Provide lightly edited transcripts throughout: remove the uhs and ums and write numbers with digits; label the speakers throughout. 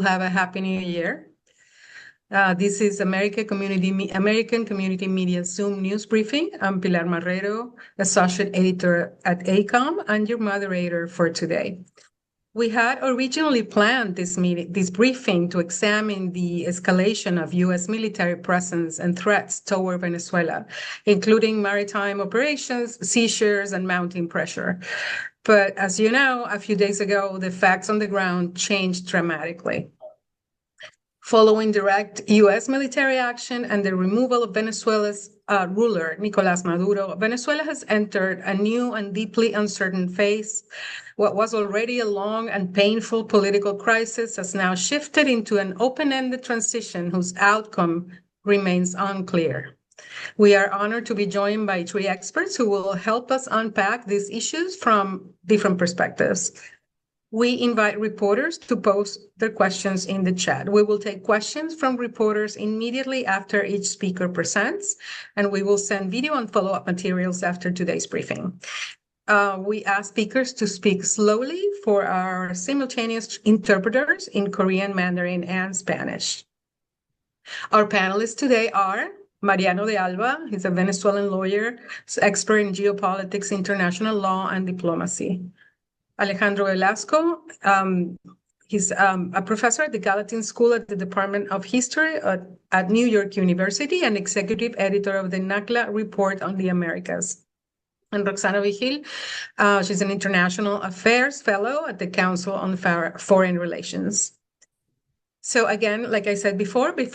Speaker 1: have a happy new year. This is American Community Media Zoom News Briefing. I'm Pilar Marrero, Associate Editor at ACOM, and your moderator for today. We had originally planned this briefing to examine the escalation of U.S. military presence and threats toward Venezuela, including maritime operations, seizures, and mounting pressure. But as you know, a few days ago, the facts on the ground changed dramatically. Following direct U.S. military action and the removal of Venezuela's ruler, Nicolas Maduro, Venezuela has entered a new and deeply uncertain phase. What was already a long and painful political crisis has now shifted into an open-ended transition whose outcome remains unclear. We are honored to be joined by three experts who will help us unpack these issues from different perspectives. We invite reporters to post their questions in the chat. We will take questions from reporters immediately after each speaker presents, and we will send video and follow-up materials after today's briefing. We ask speakers to speak slowly for our simultaneous interpreters in Korean, Mandarin, and Spanish. Our panelists today are Mariano de Alba. He's a Venezuelan lawyer, expert in geopolitics, international law, and diplomacy. Alejandro Velasco, he's a professor at the Gallatin School at the Department of History at New York University and executive editor of the NACLA Report on the Americas. And Roxana Vigil, she's an international affairs fellow at the Council on Foreign Relations. So again, like I said before we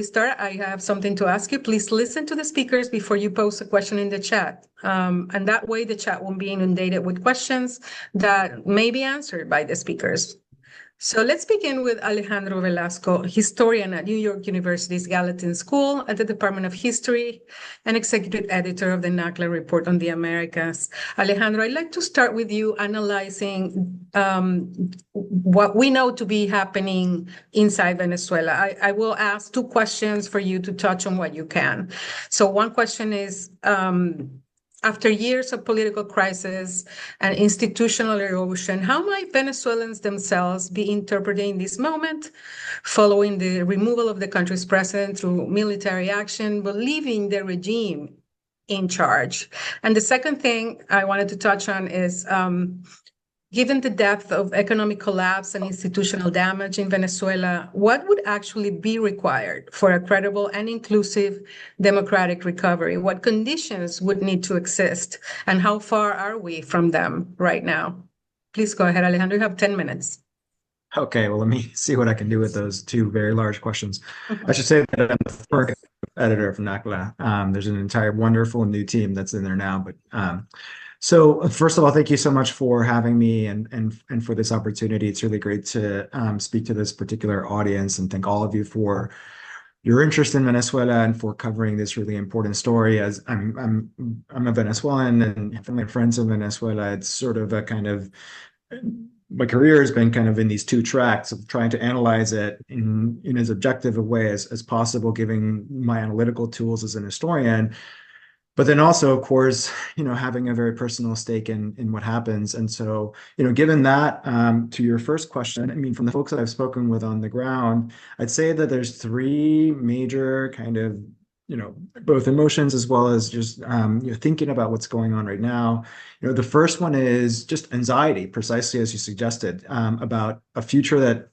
Speaker 1: start, I have something to ask you. Please listen to the speakers before you post a question in the chat. And that way the chat won't be inundated with questions that may be answered by the speakers. So let's begin with Alejandro Velasco, historian at New York University's Gallatin School at the Department of History and executive editor of the NACLA Report on the Americas. Alejandro, I'd like to start with you analyzing what we know to be happening inside Venezuela. I will ask two questions for you to touch on what you can. So one question is, after years of political crisis and institutional erosion, how might Venezuelans themselves be interpreting this moment following the removal of the country's president through military action, but leaving the regime in charge? And the second thing I wanted to touch on is, given the depth of economic collapse and institutional damage in Venezuela, what would actually be required for a credible and inclusive democratic recovery? What conditions would need to exist, and how far are we from them right now? Please go ahead, Alejandro. You have 10 minutes.
Speaker 2: Okay, well, let me see what I can do with those two very large questions. I should say that I'm the first editor from NACLA. There's an entire wonderful new team that's in there now, but so first of all, thank you so much for having me and for this opportunity. It's really great to speak to this particular audience, and thank all of you for your interest in Venezuela and for covering this really important story. As I'm a Venezuelan and family and friends in Venezuela, it's sort of a kind of, my career has been kind of in these two tracks of trying to analyze it in as objective a way as possible, giving my analytical tools as an historian. But then also, of course, having a very personal stake in what happens. And so, given that, to your first question, I mean, from the folks that I've spoken with on the ground, I'd say that there's three major kind of, both emotions as well as just, thinking about what's going on right now. The first one is just anxiety, precisely as you suggested, about a future that,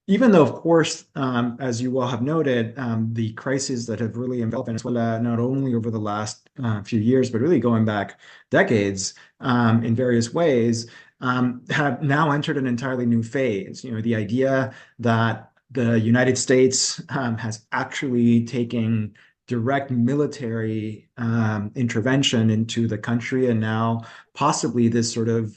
Speaker 2: even though, of course, as you all have noted, the crises that have really enveloped Venezuela, not only over the last few years, but really going back decades in various ways, have now entered an entirely new phase. The idea that the United States has actually taken direct military intervention into the country, and now possibly this sort of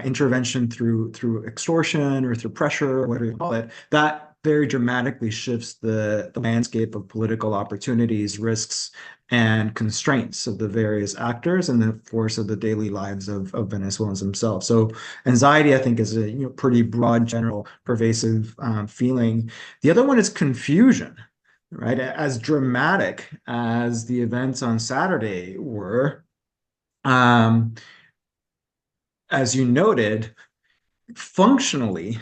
Speaker 2: intervention through extortion or through pressure, or whatever you call it, that very dramatically shifts the landscape of political opportunities, risks, and constraints of the various actors, and of course of the daily lives of Venezuelans themselves. So anxiety, I think, is a pretty broad, general, pervasive feeling. The other one is confusion, right? As dramatic as the events on Saturday were, as you noted, functionally,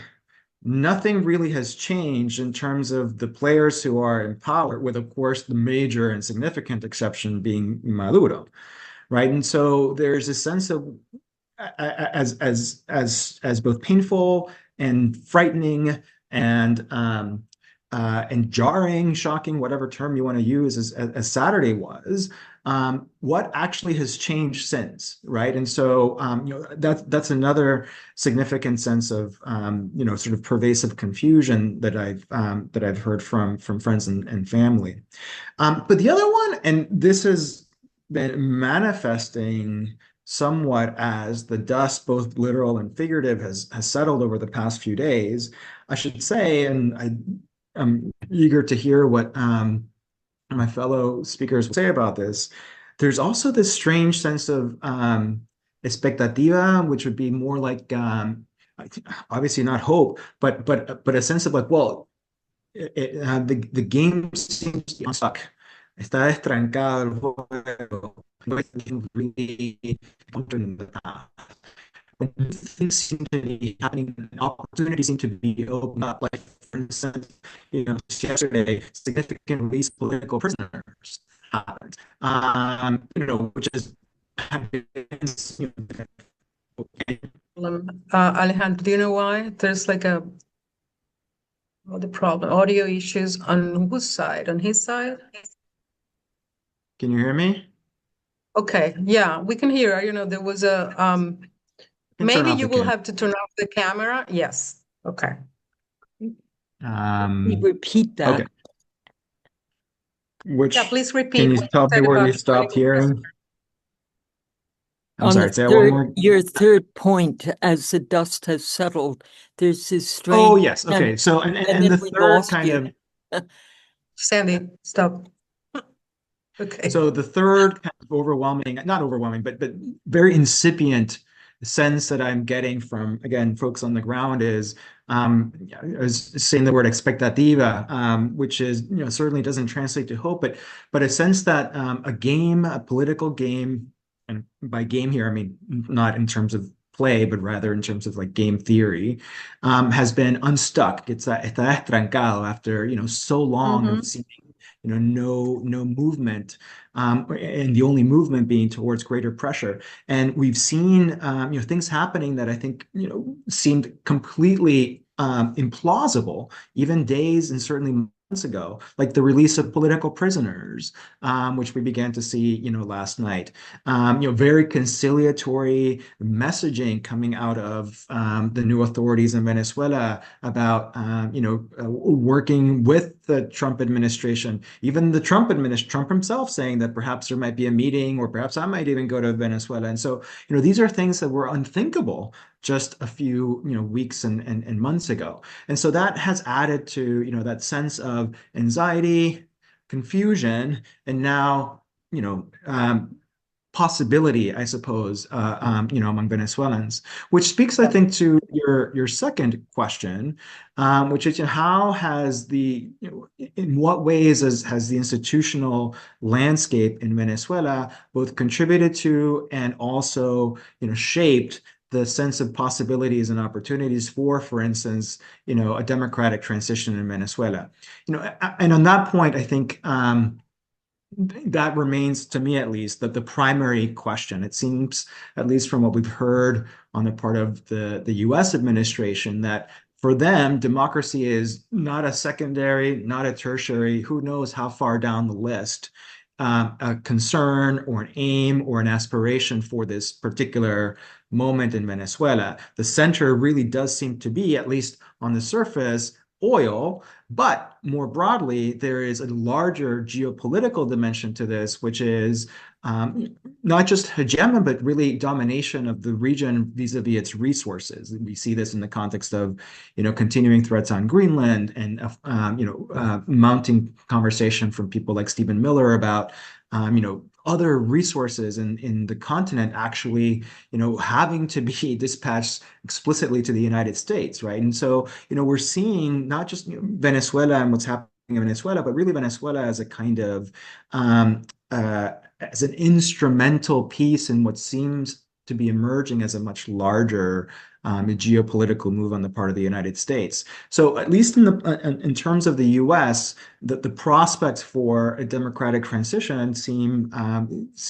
Speaker 2: nothing really has changed in terms of the players who are in power, with, of course, the major and significant exception being Maduro, right? And so there's a sense of as both painful and frightening and jarring, shocking, whatever term you want to use, as Saturday was. What actually has changed since, right? And so that's another significant sense of sort of pervasive confusion that I've heard from friends and family. But the other one, and this has been manifesting somewhat as the dust, both literal and figurative, has settled over the past few days, I should say, and I'm eager to hear what my fellow speakers will say about this. There's also this strange sense of expectativa, which would be more like obviously not hope, but a sense of like, well, the game seems to be unstuck. Está estrancado el juego. No es really in the past. When things seem to be happening, opportunities seem to be opening up. Like, for instance, just yesterday, significant release of political prisoners happened. Which is
Speaker 1: Alejandro, do you know why? There's like the problem, audio issues on whose side? On his side?
Speaker 2: Can you hear me?
Speaker 1: Okay, yeah, we can hear. There was maybe you will have to turn off the camera. Yes. Okay.
Speaker 3: Repeat that.
Speaker 2: Okay.
Speaker 1: Yeah, please repeat.
Speaker 2: Can you tell me where we stopped hearing? I'm sorry, say that one more.
Speaker 3: Your third point, as the dust has settled, there's this strange.
Speaker 2: Oh, yes. Okay. So, and the third kind of.
Speaker 1: Sandy, stop. Okay.
Speaker 2: So the third kind of overwhelming, not overwhelming, but very incipient sense that I'm getting from, again, folks on the ground is saying the word expectativa, which is, certainly doesn't translate to hope, but a sense that a political game, and by game here, I mean, not in terms of play, but rather in terms of like game theory, has been unstuck. Está estrancado after, so long of seeming no movement, and the only movement being towards greater pressure. And we've seen things happening that I think seemed completely implausible, even days and certainly months ago, like the release of political prisoners, which we began to see last night. Very conciliatory messaging coming out of the new authorities in Venezuela about working with the Trump administration, even the Trump himself saying that perhaps there might be a meeting, or perhaps I might even go to Venezuela. And so these are things that were unthinkable just a few weeks and months ago. And so that has added to that sense of anxiety, confusion, and now possibility, I suppose, among Venezuelans, which speaks, I think, to your second question, which is how has in what ways has the institutional landscape in Venezuela both contributed to and also shaped the sense of possibilities and opportunities for instance, a democratic transition in Venezuela. And on that point, I think that remains, to me at least, the primary question. It seems, at least from what we've heard on the part of the US administration, that for them, democracy is not a secondary, not a tertiary, who knows how far down the list, a concern or an aim or an aspiration for this particular moment in Venezuela. The center really does seem to be, at least on the surface, oil, but more broadly, there is a larger geopolitical dimension to this, which is not just hegemony, but really domination of the region vis-a-vis its resources. And we see this in the context of, continuing threats on Greenland and, mounting conversation from people like Stephen Miller about, other resources in the continent actually, having to be dispatched explicitly to the United States, right? And so, we're seeing not just Venezuela and what's happening in Venezuela, but really Venezuela as a kind of as an instrumental piece in what seems to be emerging as a much larger geopolitical move on the part of the United States. So at least in terms of the U.S., the prospects for a democratic transition seem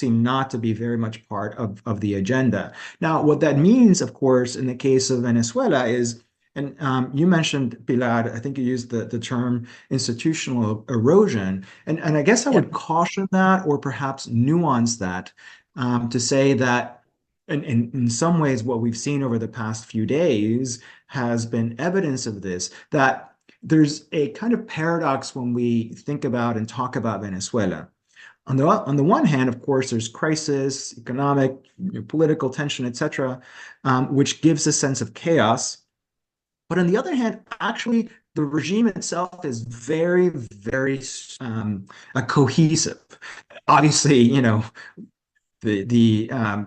Speaker 2: not to be very much part of the agenda. Now, what that means, of course, in the case of Venezuela is, and you mentioned, Pilar, I think you used the term institutional erosion. And I guess I would caution that, or perhaps nuance that, to say that in some ways, what we've seen over the past few days has been evidence of this, that there's a kind of paradox when we think about and talk about Venezuela. On the one hand, of course, there's crisis, economic, political tension, etc., which gives a sense of chaos. But on the other hand, actually, the regime itself is very, very cohesive. Obviously, the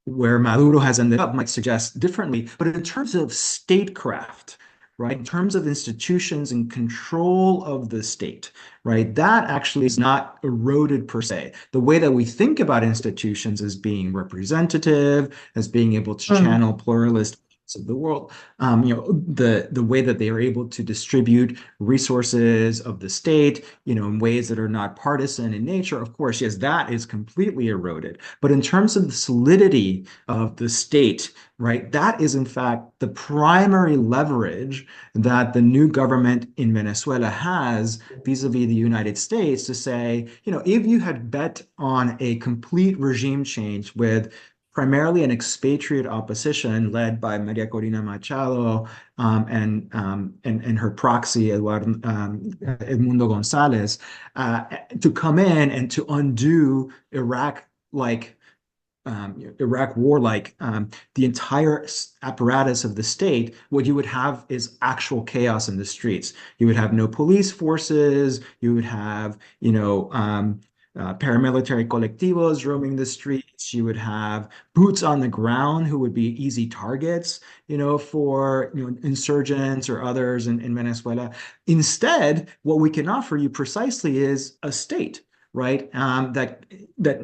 Speaker 2: where Maduro has ended up might suggest differently, but in terms of statecraft, right, in terms of institutions and control of the state, right, that actually is not eroded per se. The way that we think about institutions as being representative, as being able to channel pluralist of the world, the way that they are able to distribute resources of the state, in ways that are not partisan in nature, of course, yes, that is completely eroded. But in terms of the solidity of the state, right, that is in fact the primary leverage that the new government in Venezuela has vis-a-vis the United States to say, if you had bet on a complete regime change with primarily an expatriate opposition led by Maria Corina Machado and her proxy, Edmundo Gonzalez, to come in and to undo Iraq war, the entire apparatus of the state, what you would have is actual chaos in the streets. You would have no police forces. You would have, paramilitary colectivos roaming the streets. You would have boots on the ground who would be easy targets, for insurgents or others in Venezuela. Instead, what we can offer you precisely is a state, right? That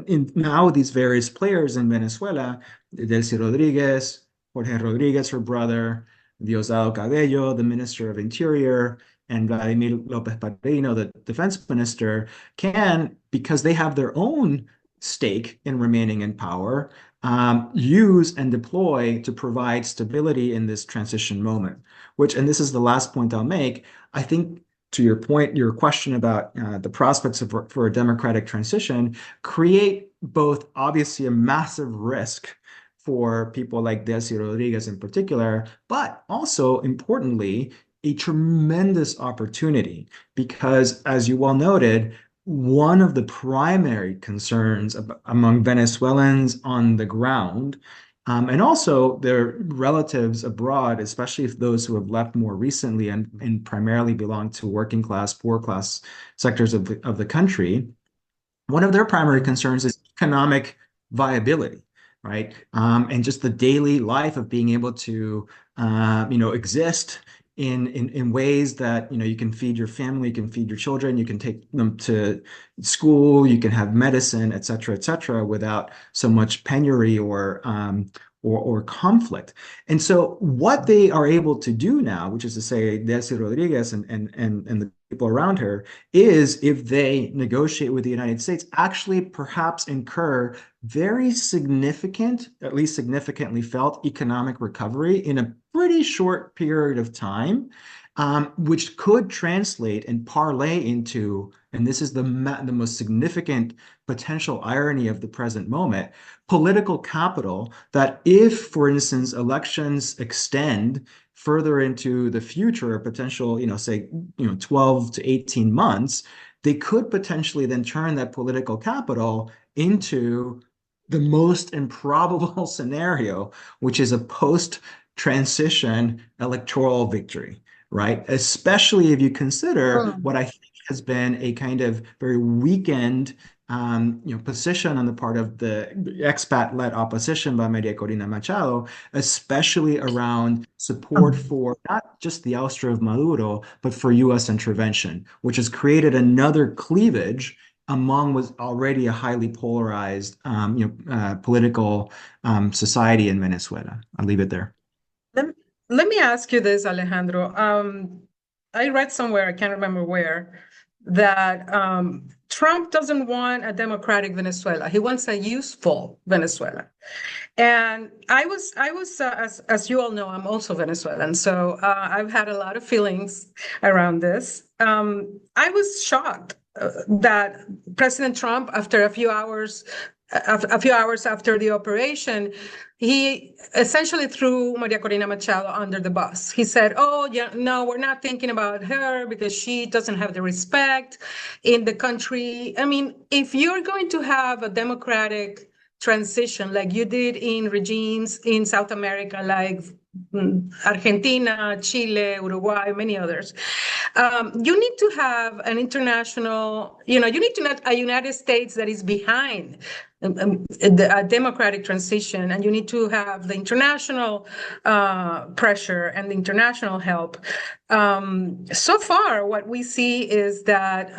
Speaker 2: in now these various players in Venezuela, Delcy Rodriguez, Jorge Rodriguez, her brother, Diosdado Cabello, the Minister of Interior, and Vladimir López Padrino, the defense minister, can, because they have their own stake in remaining in power, use and deploy to provide stability in this transition moment. And this is the last point I'll make, I think, to your point, your question about the prospects for a democratic transition create both obviously a massive risk for people like Delcy Rodriguez in particular, but also importantly, a tremendous opportunity because, as you well noted, one of the primary concerns among Venezuelans on the ground, and also their relatives abroad, especially if those who have left more recently and primarily belong to working class, poor class sectors of the country, one of their primary concerns is economic viability, right? And just the daily life of being able to, exist in ways that, you can feed your family, you can feed your children, you can take them to school, you can have medicine, et cetera, without so much penury or conflict. And so what they are able to do now, which is to say Delcy Rodriguez and the people around her, is if they negotiate with the United States, actually perhaps incur very significant, at least significantly felt economic recovery in a pretty short period of time, which could translate and parlay into, and this is the most significant potential irony of the present moment, political capital that if, for instance, elections extend further into the future, potential, say, 12 to 18 months, they could potentially then turn that political capital into the most improbable scenario, which is a post-transition electoral victory, right? Especially if you consider what I think has been a kind of very weakened position on the part of the expat-led opposition by Maria Corina Machado, especially around support for not just the ouster of Maduro, but for U.S. intervention, which has created another cleavage among was already a highly polarized, political society in Venezuela. I'll leave it there.
Speaker 1: Let, let me ask you this, Alejandro. I read somewhere, I can't remember where, that Trump doesn't want a democratic Venezuela. He wants a useful Venezuela. And I was, as you all know, I'm also Venezuelan, so I've had a lot of feelings around this. I was shocked that President Trump, after a few hours after the operation, he essentially threw Maria Corina Machado under the bus. He said, "Oh, yeah, no, we're not thinking about her because she doesn't have the respect in the country." I mean, if you're going to have a democratic transition like you did in regimes in South America, like Argentina, Chile, Uruguay, many others, you need to have an international, you need to have a United States that is behind a democratic transition, and you need to have the international pressure and the international help. So far, what we see is that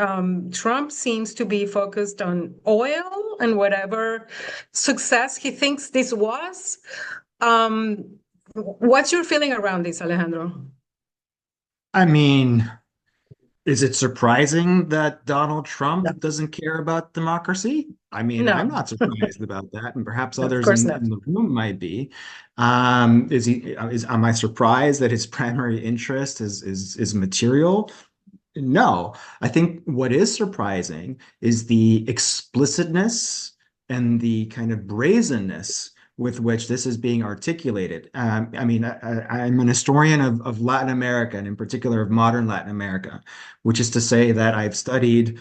Speaker 1: Trump seems to be focused on oil and whatever success he thinks this was. What's your feeling around this, Alejandro?
Speaker 2: I mean, is it surprising that Donald Trump
Speaker 1: No,
Speaker 2: doesn't care about democracy? I mean, I'm
Speaker 1: no,
Speaker 2: not surprised about that, and perhaps
Speaker 1: of
Speaker 2: others
Speaker 1: course
Speaker 2: in
Speaker 1: not.
Speaker 2: the room might be. Am I surprised that his primary interest is material? No. I think what is surprising is the explicitness and the kind of brazenness with which this is being articulated. I mean, I'm an historian of Latin America, and in particular of modern Latin America, which is to say that I've studied,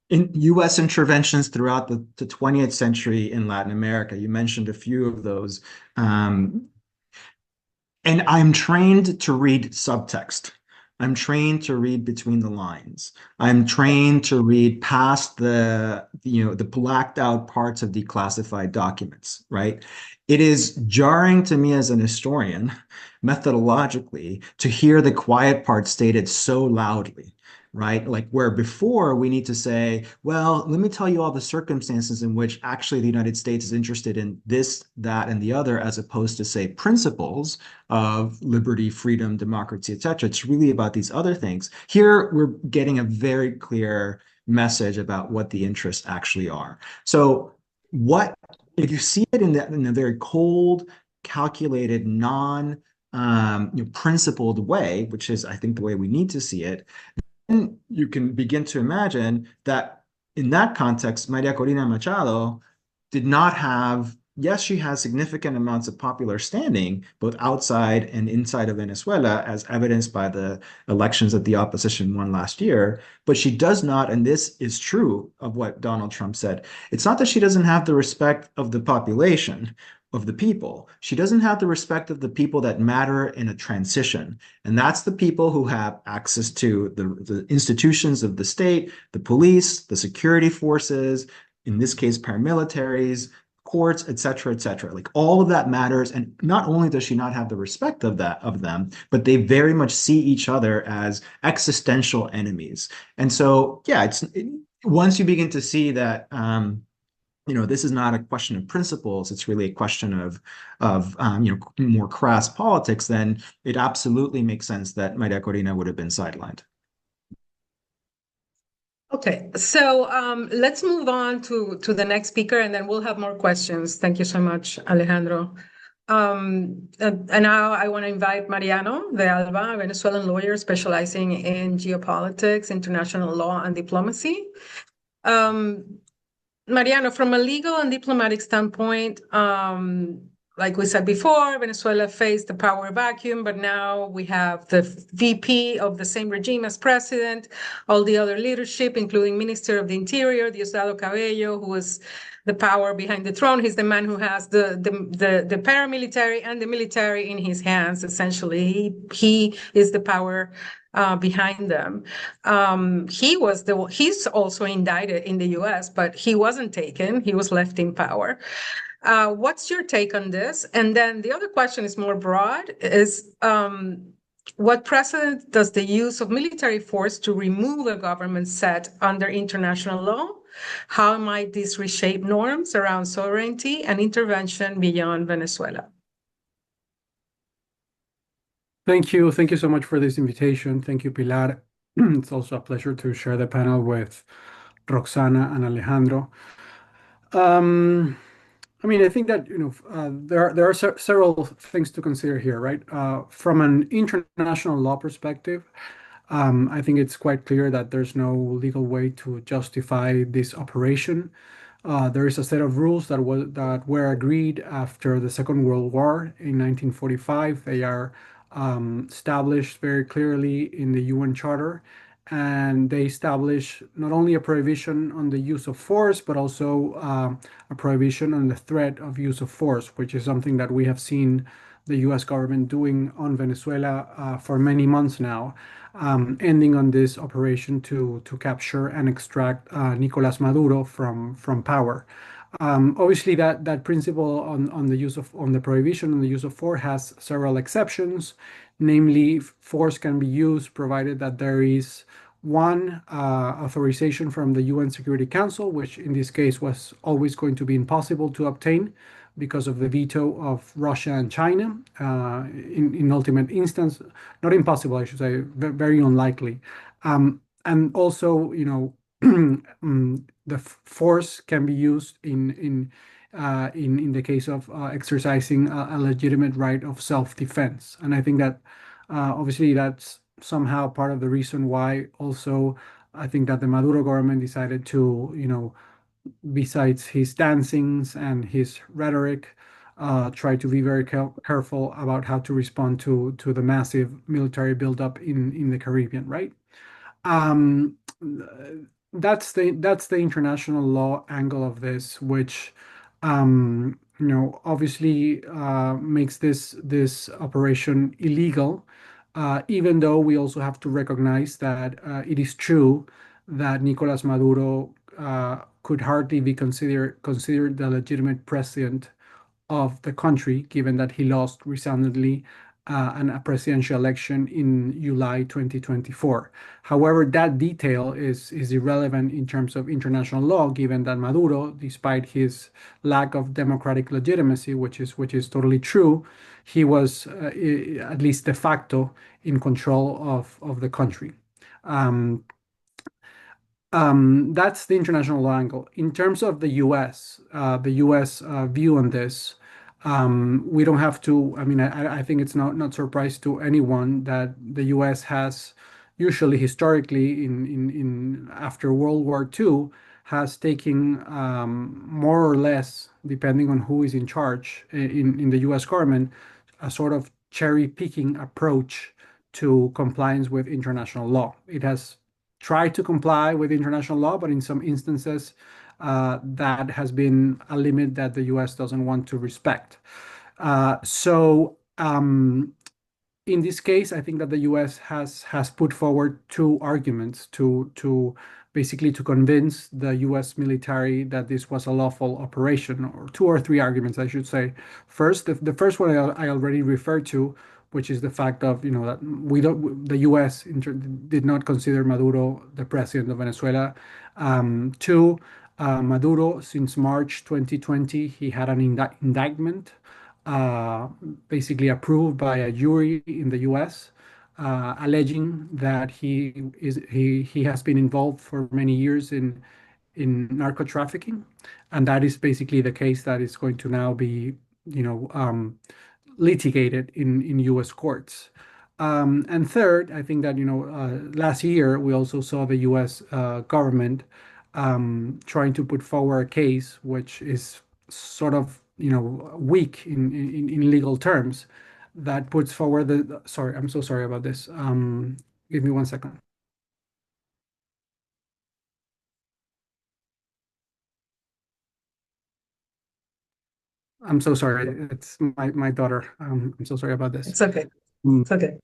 Speaker 2: in U.S. interventions throughout the 20th century in Latin America. You mentioned a few of those. And I'm trained to read subtext. I'm trained to read between the lines. I'm trained to read past the blacked out parts of declassified documents, right? It is jarring to me as an historian, methodologically, to hear the quiet part stated so loudly, right? Like where before we need to say, well, let me tell you all the circumstances in which actually the United States is interested in this, that, and the other, as opposed to say principles of liberty, freedom, democracy, etc. It's really about these other things. Here, we're getting a very clear message about what the interests actually are. So what, if you see it in a very cold, calculated, principled way, which is, I think, the way we need to see it, then you can begin to imagine that in that context, Maria Corina Machado did not have, yes, she has significant amounts of popular standing, both outside and inside of Venezuela, as evidenced by the elections that the opposition won last year. But she does not, and this is true of what Donald Trump said, it's not that she doesn't have the respect of the population, of the people. She doesn't have the respect of the people that matter in a transition. And that's the people who have access to the institutions of the state, the police, the security forces, in this case, paramilitaries, courts, et cetera, et cetera. Like all of that matters. And not only does she not have the respect of them, but they very much see each other as existential enemies. And so, yeah, once you begin to see that, this is not a question of principles, it's really a question of more crass politics, then it absolutely makes sense that Maria Corina would have been sidelined.
Speaker 1: Okay, so let's move on to the next speaker, and then we'll have more questions. Thank you so much, Alejandro. And now I want to invite Mariano de Alba, a Venezuelan lawyer specializing in geopolitics, international law, and diplomacy. Mariano, from a legal and diplomatic standpoint, like we said before, Venezuela faced the power vacuum, but now we have the VP of the same regime as president, all the other leadership, including Minister of the Interior, Diosdado Cabello, who is the power behind the throne. He's the man who has the paramilitary and the military in his hands, essentially. He is the power behind them. He's also indicted in the US, but he wasn't taken. He was left in power. What's your take on this? And then the other question is more broad, is What precedent does the use of military force to remove a government set under international law? How might this reshape norms around sovereignty and intervention beyond Venezuela?
Speaker 4: Thank you. Thank you so much for this invitation. Thank you, Pilar. It's also a pleasure to share the panel with Roxana and Alejandro. I think that there are several things to consider here, right? From an international law perspective, I think it's quite clear that there's no legal way to justify this operation. There is a set of rules that were agreed after the Second World War in 1945. They are established very clearly in the UN Charter, and they establish not only a prohibition on the use of force, but also a prohibition on the threat of use of force, which is something that we have seen the US government doing on Venezuela for many months now, ending on this operation to capture and extract Nicolas Maduro from power. Obviously, that principle on the prohibition on the use of force has several exceptions. Namely, force can be used provided that there is one authorization from the UN Security Council, which in this case was always going to be impossible to obtain because of the veto of Russia and China. In ultimate instance, not impossible, I should say, very unlikely. And also, the force can be used in the case of exercising a legitimate right of self-defense. And I think that obviously that's somehow part of the reason why also I think that the Maduro government decided to, besides his dancings and his rhetoric, try to be very careful about how to respond to the massive military buildup in the Caribbean, right? Um, that's the international law angle of this, which obviously makes this operation illegal. Even though we also have to recognize that it is true that Nicolas Maduro could hardly be considered the legitimate president of the country, given that he lost resoundingly a presidential election in July 2024. However, that detail is irrelevant in terms of international law, given that Maduro, despite his lack of democratic legitimacy, which is totally true, he was at least de facto in control of the country. That's the international law angle. In terms of the U.S., view on this, we don't have to. I mean, I think it's not surprise to anyone that the U.S. has usually historically in after World War II has taken more or less, depending on who is in charge in the U.S. government, a sort of cherry picking approach to compliance with international law. It has tried to comply with international law, but in some instances, that has been a limit that the U.S. doesn't want to respect. So in this case, I think that the U.S. has put forward two arguments to basically to convince the U.S. military that this was a lawful operation, or two or three arguments, I should say. First, the first one I already referred to, which is the fact of that the U.S. did not consider Maduro the president of Venezuela. Two, Maduro, since March 2020, he had an indictment basically approved by a jury in the U.S. Alleging that he has been involved for many years in narco trafficking, and that is basically the case that is going to now be litigated in U.S. courts. And third, I think that last year we also saw the U.S. Government trying to put forward a case which is sort of weak in legal terms, that puts forward the sorry, I'm so sorry about this. Give me 1 second. I'm so sorry. It's my daughter. I'm so sorry about this.
Speaker 1: It's okay.
Speaker 4: Mm.
Speaker 1: It's okay.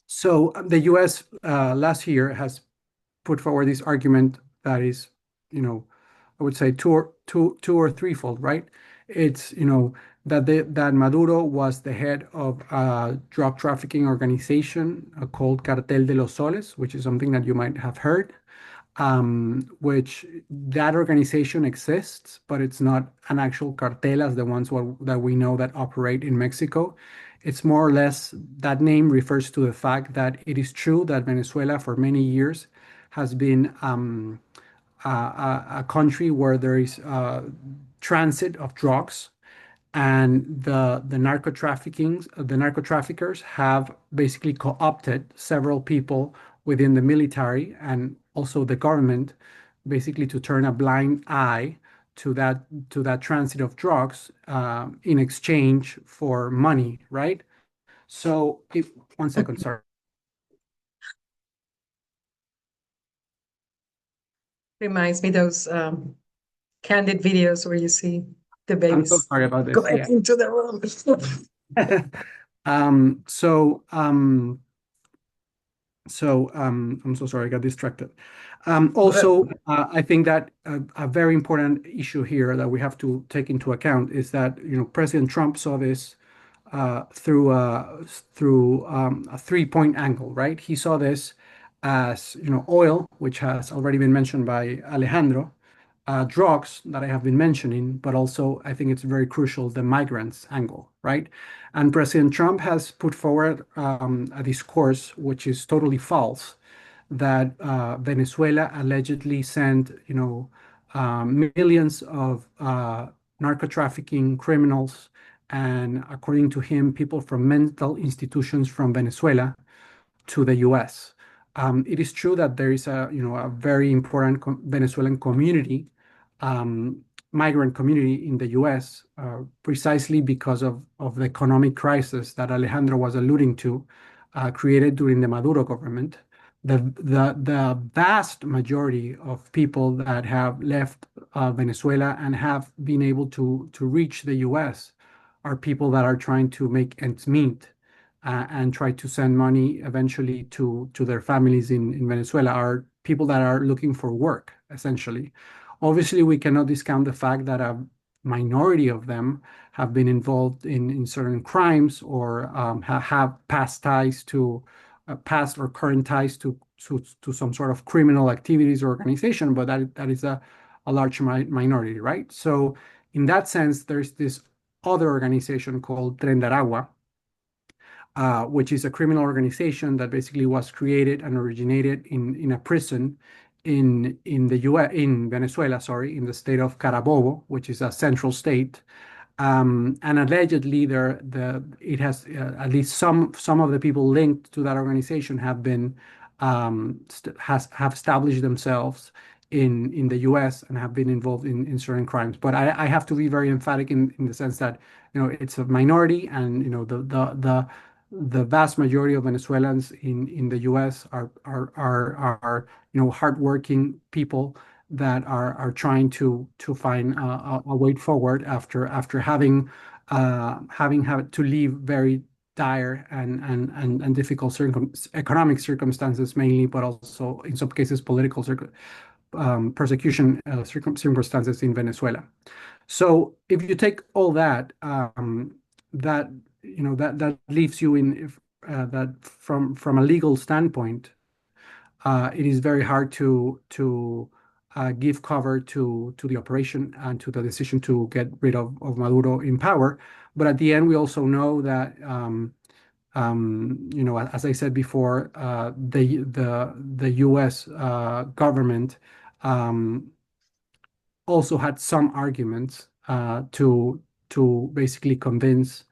Speaker 4: So the U.S. Last year has put forward this argument that is, I would say two or threefold, right? It's, that Maduro was the head of a drug trafficking organization called Cartel de los Soles, which is something that you might have heard, which that organization exists, but it's not an actual cartel as the ones that we know that operate in Mexico. It's more or less that name refers to the fact that it is true that Venezuela for many years has been a country where there is transit of drugs, and the narco traffickers have basically co-opted several people within the military and also the government, basically to turn a blind eye to that transit of drugs in exchange for money, right? So if one second, sorry.
Speaker 1: Reminds me those candid videos where you see the
Speaker 4: I'm so
Speaker 1: babies
Speaker 4: sorry about this.
Speaker 1: going
Speaker 4: Yeah.
Speaker 1: into the room.
Speaker 4: Um, so um, I'm so sorry, I got distracted. Also, I think that a very important issue here that we have to take into account is that President Trump saw this through a three-point angle, right? He saw this as oil, which has already been mentioned by Alejandro, drugs that I have been mentioning, but also I think it's very crucial the migrants angle, right? And President Trump has put forward a discourse which is totally false, that Venezuela allegedly sent, millions of narco trafficking criminals and, according to him, people from mental institutions from Venezuela to the U.S. It is true that there is a very important Venezuelan community, um, migrant community in the U.S. Precisely because of the economic crisis that Alejandro was alluding to, created during the Maduro government. The vast majority of people that have left Venezuela and have been able to reach the U.S. are people that are trying to make ends meet and try to send money eventually to their families in Venezuela, are people that are looking for work, essentially. Obviously, we cannot discount the fact that a minority of them have been involved in certain crimes or have past or current ties to some sort of criminal activities or organization, but that is a large minority, right? So in that sense, there's this other organization called Tren de Aragua, which is a criminal organization that basically was created and originated in a prison in Venezuela, sorry, in the state of Carabobo, which is a central state. And allegedly, it has at least some of the people linked to that organization have established themselves in the U.S. and have been involved in certain crimes. But I have to be very emphatic in the sense that it's a minority, and the vast majority of Venezuelans in the U.S. are hardworking people that are trying to find a way forward after having had to leave very dire and difficult economic circumstances mainly, but also in some cases political persecution circumstances in Venezuela. So if you take all that, that leaves you in that from a legal standpoint, it is very hard to give cover to the operation and to the decision to get rid of Maduro in power. But at the end, we also know that as I said before, the U.S. Government also had some arguments to basically convince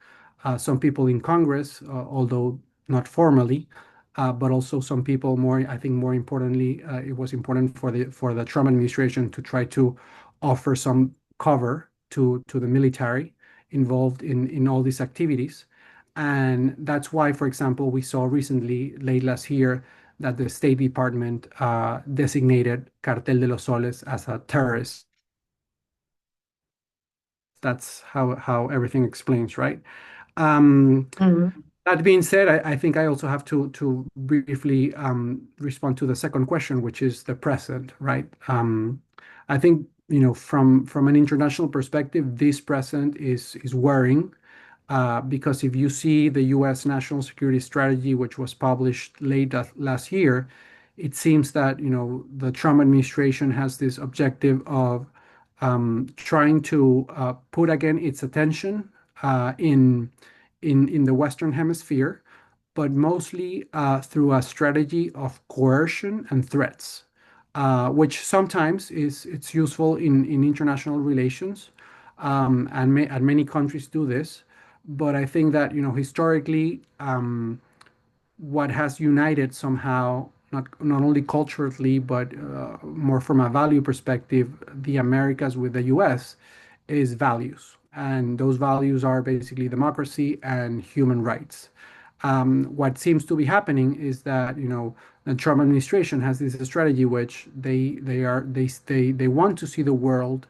Speaker 4: some people in Congress, although not formally, but also some people I think more importantly, it was important for the Trump administration to try to offer some cover to the military involved in all these activities. And that's why, for example, we saw recently, late last year, that the State Department designated Cartel de los Soles as a terrorist. That's how everything explains, right? That being said, I think I also have to briefly respond to the second question, which is the present, right? I think from an international perspective, this precedent is worrying, because if you see the U.S. national security strategy, which was published late last year, it seems that the Trump administration has this objective of trying to put again its attention in the Western Hemisphere, but mostly through a strategy of coercion and threats, which sometimes it's useful in international relations, and many countries do this. But I think that historically, what has united somehow, not only culturally, but more from a value perspective, the Americas with the US, is values. And those values are basically democracy and human rights. What seems to be happening is that the Trump administration has this strategy, which they want to see the world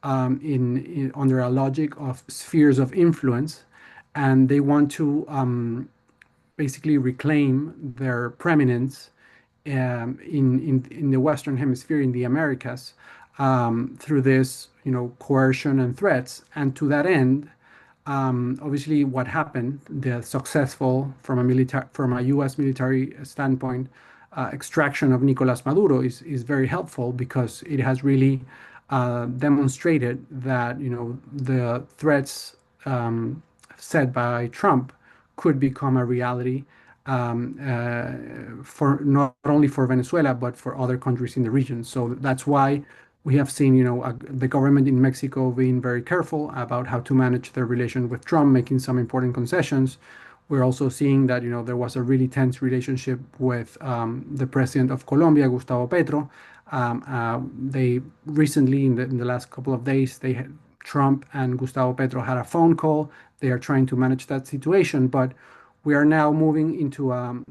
Speaker 4: under a logic of spheres of influence, and they want to basically reclaim their preeminence in the Western Hemisphere, in the Americas, through this, coercion and threats. And to that end, obviously, what happened, the successful from a U.S. military standpoint, extraction of Nicolas Maduro is very helpful, because it has really demonstrated that the threats set by Trump could become a reality, for not only for Venezuela but for other countries in the region. So that's why we have seen, the government in Mexico being very careful about how to manage their relation with Trump, making some important concessions. We're also seeing that, there was a really tense relationship with the president of Colombia, Gustavo Petro. They recently, in the last couple of days, Trump and Gustavo Petro had a phone call. They are trying to manage that situation, but we are now moving into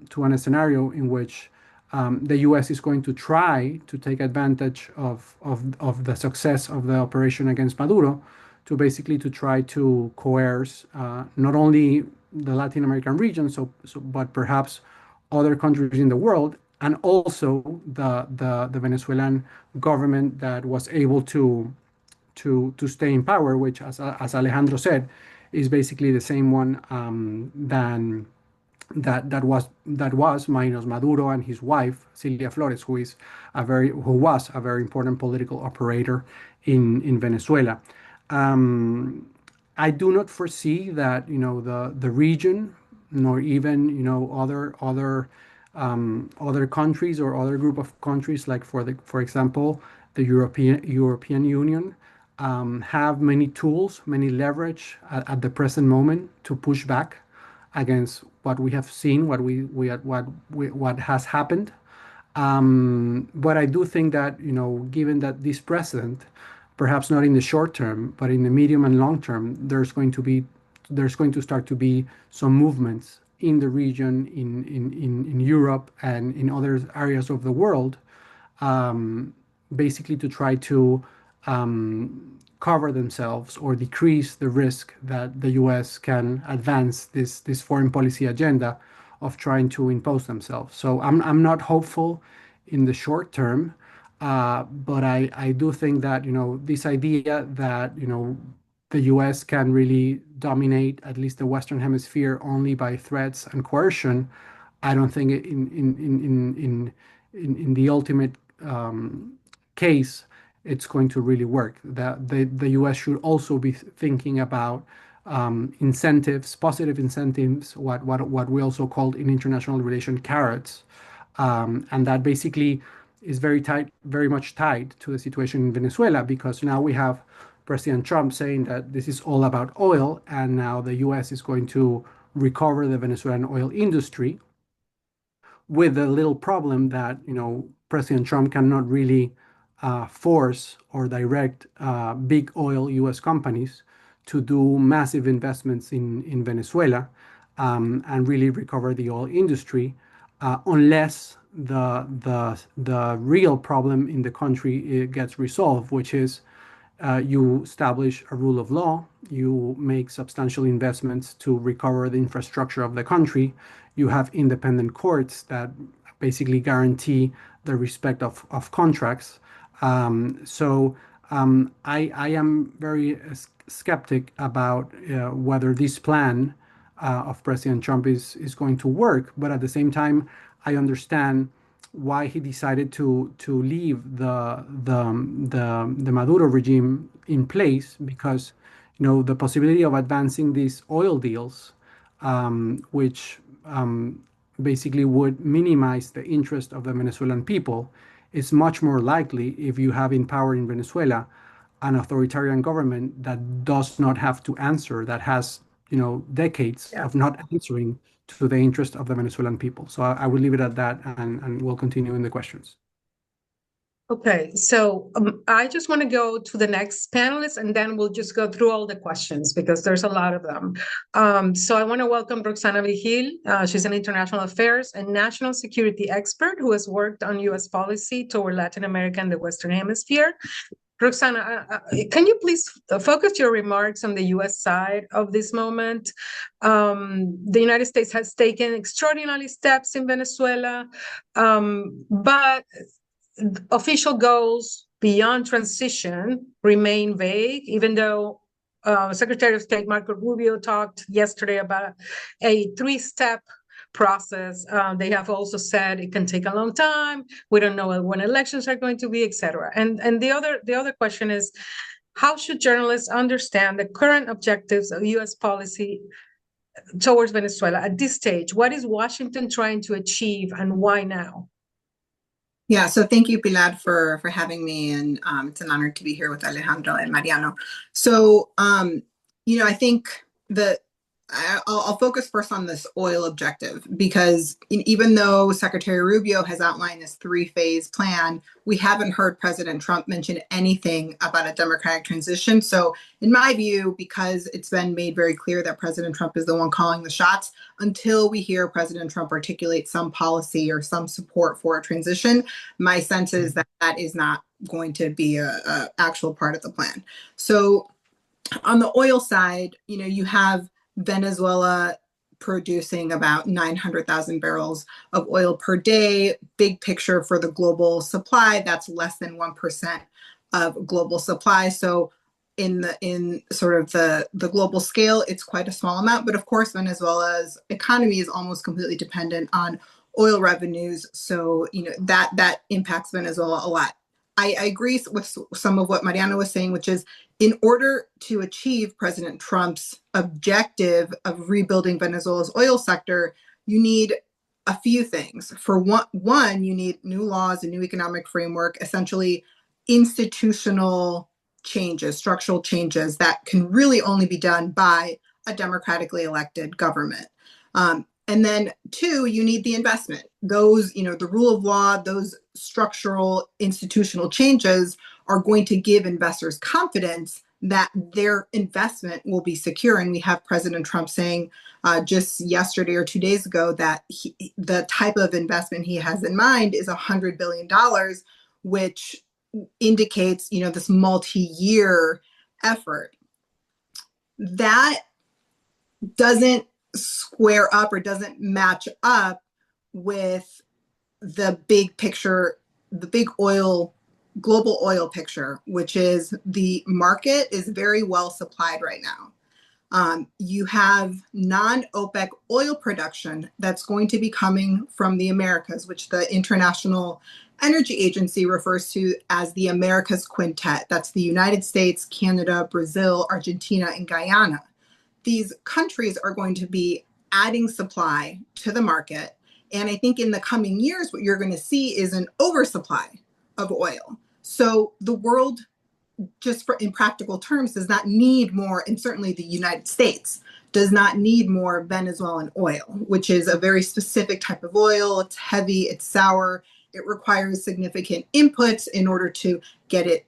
Speaker 4: to a scenario in which the U.S. is going to try to take advantage of the success of the operation against Maduro, to basically to try to coerce not only the Latin American region, but perhaps other countries in the world, and also the Venezuelan government that was able to stay in power, which, as Alejandro said, is basically the same one that was minus Maduro and his wife Cilia Flores, who was a very important political operator in Venezuela. I do not foresee that the region, nor even other countries or other group of countries, like for example the European Union, have many tools, many leverage at the present moment to push back against what we have seen, what has happened. But I do think that given that this precedent, perhaps not in the short term, but in the medium and long term, there's going to start to be some movements in the region, in Europe and in other areas of the world, basically to try to cover themselves or decrease the risk that the U.S. can advance this foreign policy agenda of trying to impose themselves. So I'm not hopeful in the short term, but I do think that this idea that the U.S. can really dominate at least the Western Hemisphere only by threats and coercion, I don't think in the ultimate case it's going to really work. The U.S. should also be thinking about incentives, positive incentives, what we also called in international relation carrots, and that basically is very much tied to the situation in Venezuela, because now we have President Trump saying that this is all about oil, and now the U.S. is going to recover the Venezuelan oil industry, with the little problem that President Trump cannot really force or direct big oil U.S. companies to do massive investments in Venezuela, and really recover the oil industry, unless the real problem in the country gets resolved, which is you establish a rule of law, you make substantial investments to recover the infrastructure of the country, you have independent courts that basically guarantee the respect of contracts. So I am very skeptic about whether this plan of President Trump is going to work. But at the same time, I understand why he decided to leave the Maduro regime in place, because the possibility of advancing these oil deals, which basically would minimize the interest of the Venezuelan people, is much more likely if you have in power in Venezuela an authoritarian government that does not have to answer, that has decades of not answering to the interest of the Venezuelan people. So I would leave it at that, and we'll continue in the questions.
Speaker 1: Okay, so I just want to go to the next panelist, and then we'll just go through all the questions because there's a lot of them. So I want to welcome Roxana Vigil. She's an international affairs and national security expert who has worked on U.S. policy toward Latin America and the Western Hemisphere. Roxana, can you please focus your remarks on the U.S. side of this moment? The United States has taken extraordinary steps in Venezuela, but official goals beyond transition remain vague, even though Secretary of State Marco Rubio talked yesterday about a three-step process. They have also said it can take a long time. We don't know when elections are going to be, etc. And the other question is, how should journalists understand the current objectives of U.S. policy towards Venezuela at this stage? What is Washington trying to achieve, and why now?
Speaker 5: Yeah, so thank you, Pilar, for having me, and it's an honor to be here with Alejandro and Mariano. So, I think I'll focus first on this oil objective, because even though Secretary Rubio has outlined this three-phase plan, we haven't heard President Trump mention anything about a democratic transition. So in my view, because it's been made very clear that President Trump is the one calling the shots, until we hear President Trump articulate some policy or some support for a transition, my sense is that that is not going to be a actual part of the plan. So on the oil side, you have Venezuela producing about 900,000 barrels of oil per day. Big picture for the global supply, that's less than 1% of global supply. So in sort of the global scale, it's quite a small amount. But of course, Venezuela's economy is almost completely dependent on oil revenues. So that impacts Venezuela a lot. I agree with some of what Mariano was saying, which is, in order to achieve President Trump's objective of rebuilding Venezuela's oil sector, you need a few things. For one, you need new laws, a new economic framework, essentially institutional changes, structural changes that can really only be done by a democratically elected government. And then two, you need the investment. Those, the rule of law, those structural institutional changes are going to give investors confidence that their investment will be secure. And we have President Trump saying just yesterday or 2 days ago that the type of investment he has in mind is $100 billion, which indicates, this multi-year effort. That doesn't square up or doesn't match up with the big picture, the big global oil picture, which is the market is very well supplied right now. You have non-OPEC oil production that's going to be coming from the Americas, which the International Energy Agency refers to as the Americas Quintet. That's the United States, Canada, Brazil, Argentina, and Guyana. These countries are going to be adding supply to the market. And I think in the coming years, what you're going to see is an oversupply of oil. So the world, just in practical terms, does not need more, and certainly the United States does not need more Venezuelan oil, which is a very specific type of oil. It's heavy, it's sour, it requires significant inputs in order to get it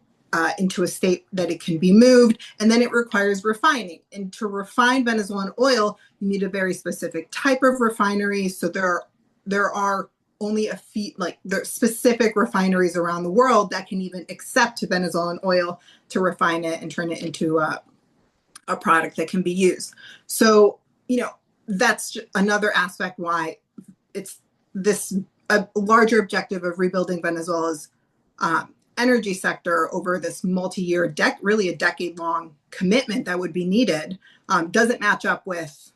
Speaker 5: into a state that it can be moved, and then it requires refining. And to refine Venezuelan oil, you need a very specific type of refinery. So there are only a few, there are specific refineries around the world that can even accept Venezuelan oil to refine it and turn it into a product that can be used. So that's another aspect why it's this a larger objective of rebuilding Venezuela's energy sector over this multi-year, really a decade-long commitment that would be needed doesn't match up with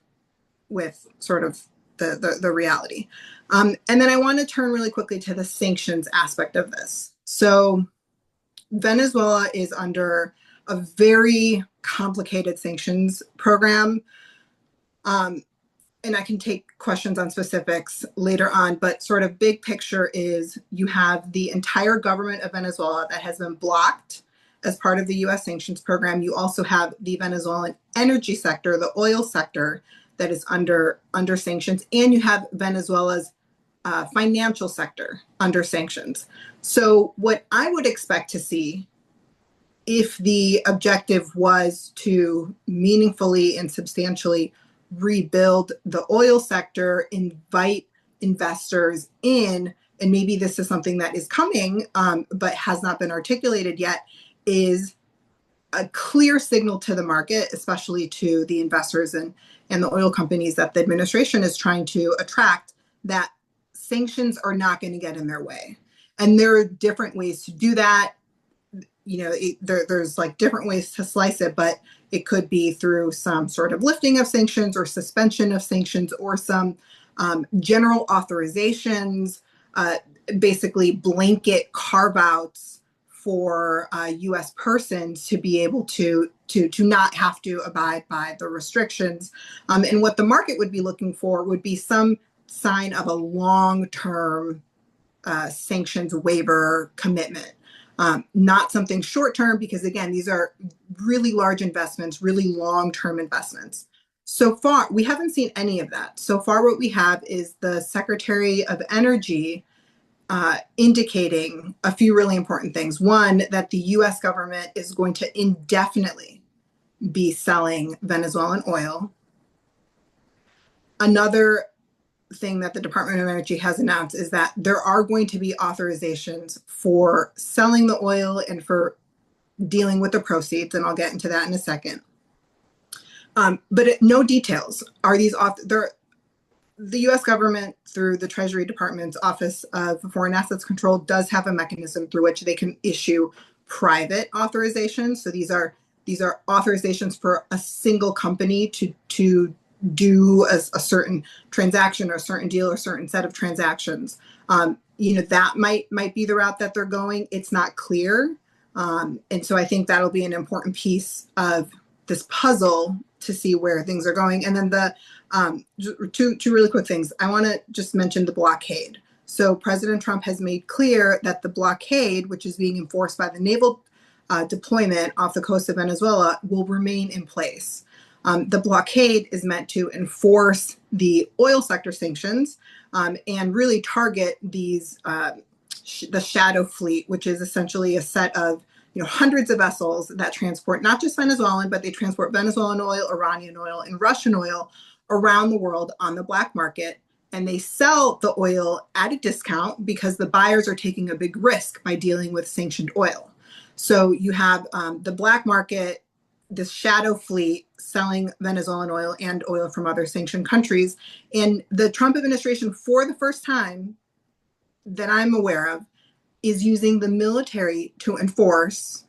Speaker 5: sort of the reality. And then I want to turn really quickly to the sanctions aspect of this. So Venezuela is under a very complicated sanctions program. And I can take questions on specifics later on, but sort of big picture is you have the entire government of Venezuela that has been blocked as part of the US sanctions program. You also have the Venezuelan energy sector, the oil sector, that is under sanctions, and you have Venezuela's financial sector under sanctions. So what I would expect to see, if the objective was to meaningfully and substantially rebuild the oil sector, invite investors in, and maybe this is something that is coming but has not been articulated yet, is a clear signal to the market, especially to the investors and the oil companies that the administration is trying to attract, that sanctions are not going to get in their way. And there are different ways to do that. You know, there's like different ways to slice it, but it could be through some sort of lifting of sanctions or suspension of sanctions, or some general authorizations, basically blanket carve-outs for U.S. persons to be able to not have to abide by the restrictions. And what the market would be looking for would be some sign of a long-term sanctions waiver commitment. Not something short-term, because again, these are really large investments, really long-term investments. So far, we haven't seen any of that. So far, what we have is the Secretary of Energy indicating a few really important things. One, that the US government is going to indefinitely be selling Venezuelan oil. Another thing that the Department of Energy has announced is that there are going to be authorizations for selling the oil and for dealing with the proceeds, and I'll get into that in a second. But no details. Are these the U.S. government, through the Treasury Department's Office of Foreign Assets Control, does have a mechanism through which they can issue private authorizations. So these are authorizations for a single company to do a certain transaction or a certain deal or a certain set of transactions. You know, that might be the route that they're going. It's not clear. And so I think that'll be an important piece of this puzzle to see where things are going. And then the two really quick things. I want to just mention the blockade. So President Trump has made clear that the blockade, which is being enforced by the naval deployment off the coast of Venezuela, will remain in place. The blockade is meant to enforce the oil sector sanctions and really target these the shadow fleet, which is essentially a set of hundreds of vessels that transport not just Venezuelan, but they transport Venezuelan oil, Iranian oil, and Russian oil around the world on the black market. And they sell the oil at a discount because the buyers are taking a big risk by dealing with sanctioned oil. So you have the black market, this shadow fleet selling Venezuelan oil and oil from other sanctioned countries. And the Trump administration, for the first time that I'm aware of, is using the military to enforce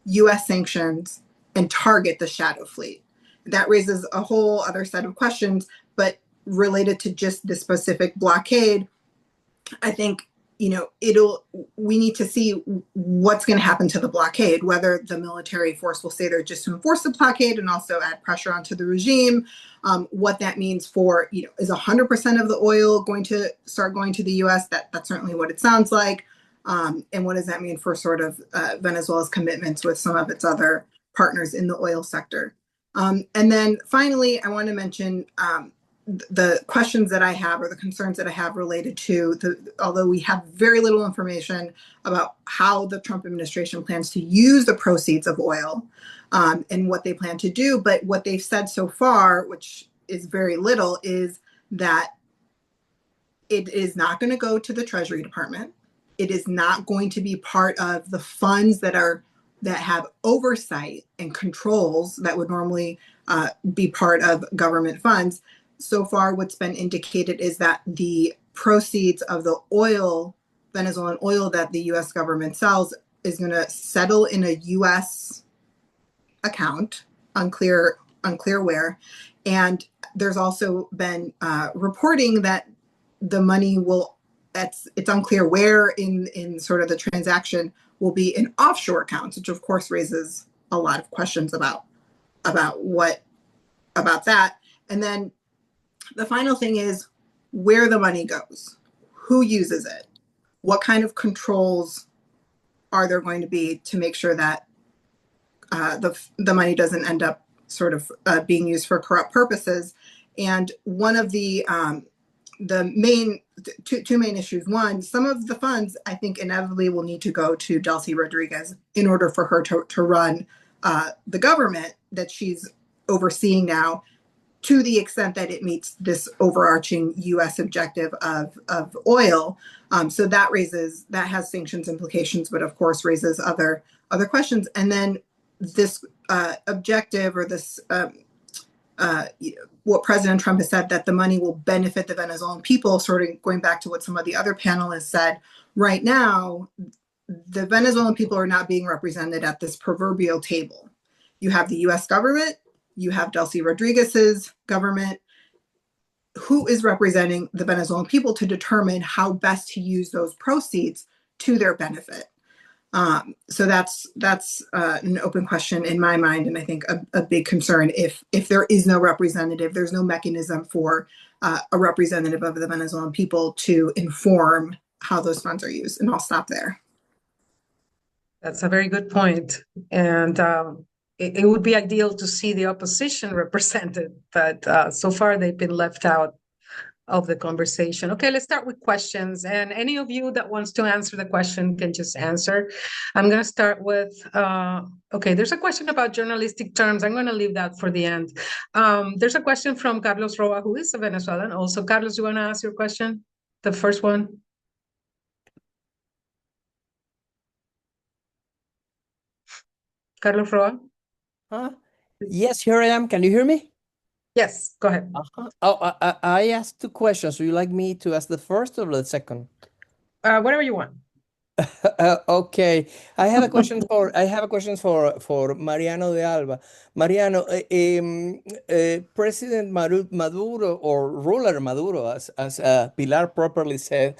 Speaker 5: US sanctions and target the shadow fleet. That raises a whole other set of questions, but related to just the specific blockade, I think we need to see what's going to happen to the blockade, whether the military force will stay there just to enforce the blockade and also add pressure onto the regime, what that means for, is 100% of the oil going to start going to the US? That's certainly what it sounds like. And what does that mean for sort of Venezuela's commitments with some of its other partners in the oil sector? And then finally, I want to mention the questions that I have, or the concerns that I have related to although we have very little information about how the Trump administration plans to use the proceeds of oil and what they plan to do. But what they've said so far, which is very little, is that it is not going to go to the Treasury Department. It is not going to be part of the funds that have oversight and controls that would normally be part of government funds. So far, what's been indicated is that the proceeds of the oil, Venezuelan oil that the US government sells, settle in a U.S. account, unclear where. And there's also been reporting that the money it's unclear where in sort of the transaction will be in offshore accounts, which of course raises a lot of questions about that. And then the final thing is where the money goes, who uses it, what kind of controls are there going to be to make sure that the money doesn't end up sort of being used for corrupt purposes. And one of the two main issues. One, some of the funds I think inevitably will need to go to Delcy Rodriguez in order for her to run the government that she's overseeing now, to the extent that it meets this overarching U.S. objective of oil. So that has sanctions implications, but of course raises other questions. And then this objective, or this what President Trump has said, that the money will benefit the Venezuelan people, sort of going back to what some of the other panelists said. Right now, the Venezuelan people are not being represented at this proverbial table. You have the U.S. government, you have Delcy Rodriguez's government. Who is representing the Venezuelan people to determine how best to use those proceeds to their benefit? So that's an open question in my mind, and I think a big concern. If there is no representative, there's no mechanism for a representative of the Venezuelan people to inform how those funds are used. And I'll stop there.
Speaker 1: That's a very good point. And it would be ideal to see the opposition represented, but so far they've been left out of the conversation. Okay, let's start with questions. And any of you that wants to answer the question can just answer. I'm going to start with, okay, there's a question about journalistic terms. I'm going to leave that for the end. There's a question from Carlos Roa, who is a Venezuelan. Also, Carlos, you want to ask your question? The first one? Carlos Roa?
Speaker 6: Yes, here I am. Can you hear me?
Speaker 1: Yes, go ahead.
Speaker 6: Oh, I asked two questions. Would you like me to ask the first or the second?
Speaker 1: Whatever you want.
Speaker 6: Okay, I have a question for Mariano de Alba. Mariano, President Maduro, or ruler Maduro, as Pilar properly said,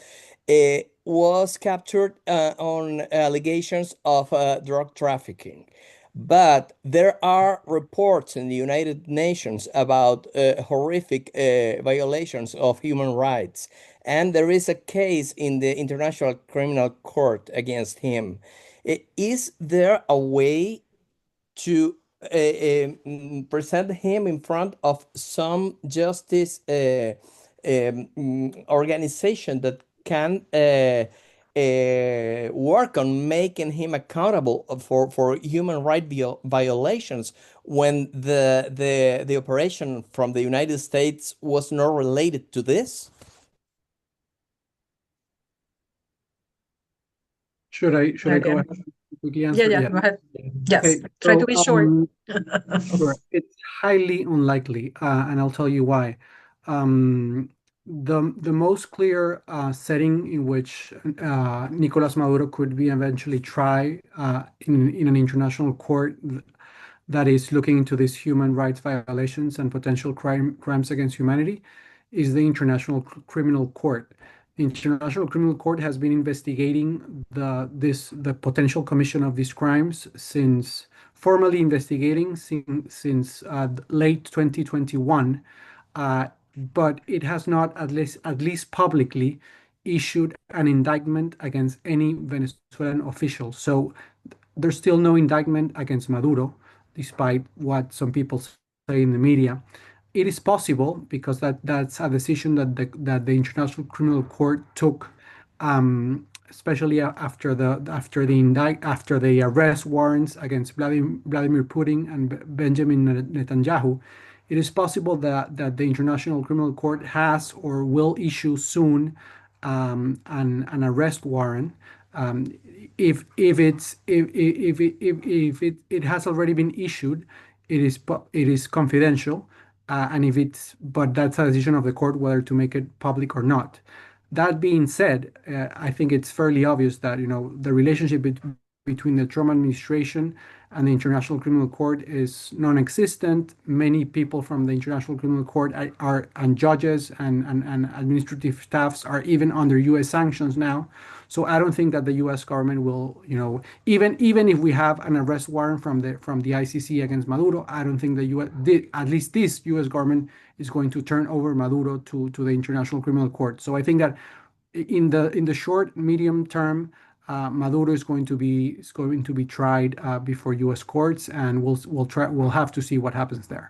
Speaker 6: was captured on allegations of drug trafficking. But there are reports in the United Nations about horrific violations of human rights. And there is a case in the International Criminal Court against him. Is there a way to present him in front of some justice organization that can work on making him accountable for human rights violations when the operation from the United States was not related to this?
Speaker 4: Should I go ahead and quickly answer?
Speaker 1: Yeah, go ahead. Yes,
Speaker 4: Okay,
Speaker 1: try
Speaker 4: so,
Speaker 1: to be short.
Speaker 4: Sure. It's highly unlikely, and I'll tell you why. The most clear setting in which Nicolas Maduro could be eventually tried in an international court that is looking into these human rights violations and potential crimes against humanity is the International Criminal Court. The International Criminal Court has been investigating the potential commission of these crimes formally investigating since late 2021, but it has not, at least publicly, issued an indictment against any Venezuelan official. So there's still no indictment against Maduro, despite what some people say in the media. It is possible, because that's a decision that the International Criminal Court took, especially after the arrest warrants against Vladimir Putin and Benjamin Netanyahu. It is possible that the International Criminal Court has or will issue soon an arrest warrant. If it has already been issued, it is confidential, but that's a decision of the court whether to make it public or not. That being said, I think it's fairly obvious that the relationship between the Trump administration and the International Criminal Court is non-existent. Many people from the International Criminal Court and judges and administrative staffs are even under U.S. sanctions now. So I don't think that the U.S. government will, even if we have an arrest warrant from the ICC against Maduro, I don't think the U.S. at least this U.S. government is going to turn over Maduro to the International Criminal Court. So I think that in the short, medium term, Maduro is going to be tried before U.S. courts, and we'll have to see what happens there.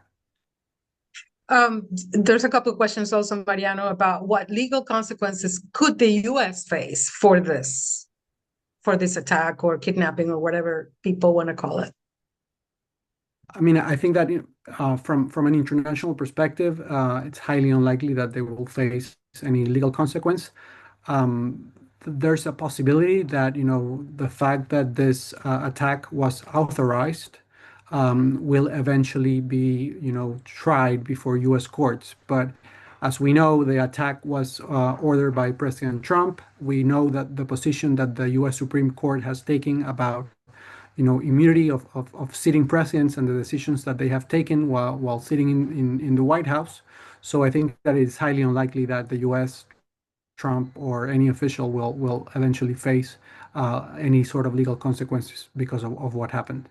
Speaker 1: There's a couple of questions also, Mariano, about what legal consequences could the U.S. face for this attack or kidnapping or whatever people want to call it.
Speaker 4: I mean, I think that from an international perspective, it's highly unlikely that they will face any legal consequence. There's a possibility that the fact that this attack was authorized will eventually be tried before U.S. courts. But as we know, the attack was ordered by President Trump. We know that the position that the U.S. Supreme Court has taken about immunity of sitting presidents and the decisions that they have taken while sitting in the White House. So I think that it's highly unlikely that the U.S., Trump, or any official will eventually face any sort of legal consequences because of what happened.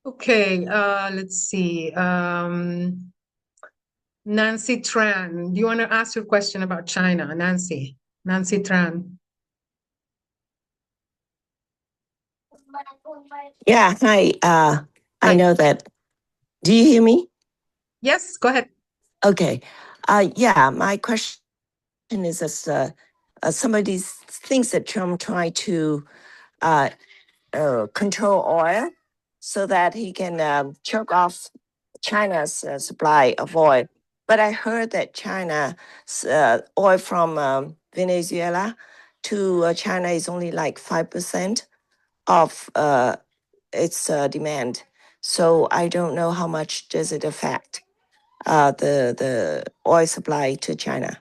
Speaker 1: Okay, let's see. Nancy Tran, do you want to ask your question about China? Nancy Tran.
Speaker 7: Yeah, hi. I know that. Do you hear me?
Speaker 1: Yes, go ahead.
Speaker 7: Okay. Yeah, my question is as some of these things that Trump tried to control oil so that he can choke off China's supply of oil. But I heard that China's oil from Venezuela to China is only like 5% of its demand. So I don't know how much does it affect the oil supply to China.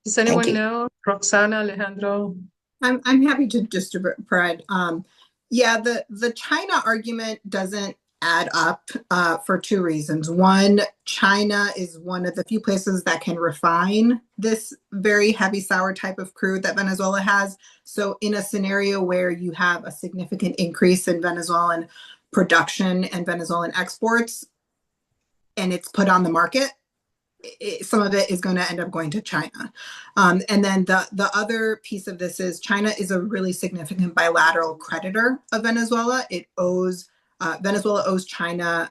Speaker 1: Does anyone know? Roxana, Alejandro?
Speaker 5: I'm happy to just provide. Yeah, the China argument doesn't add up for two reasons. One, China is one of the few places that can refine this very heavy sour type of crude that Venezuela has. So in a scenario where you have a significant increase in Venezuelan production and Venezuelan exports, and it's put on the market, some of it is going to end up going to China. And then the other piece of this is China is a really significant bilateral creditor of Venezuela. Venezuela owes China,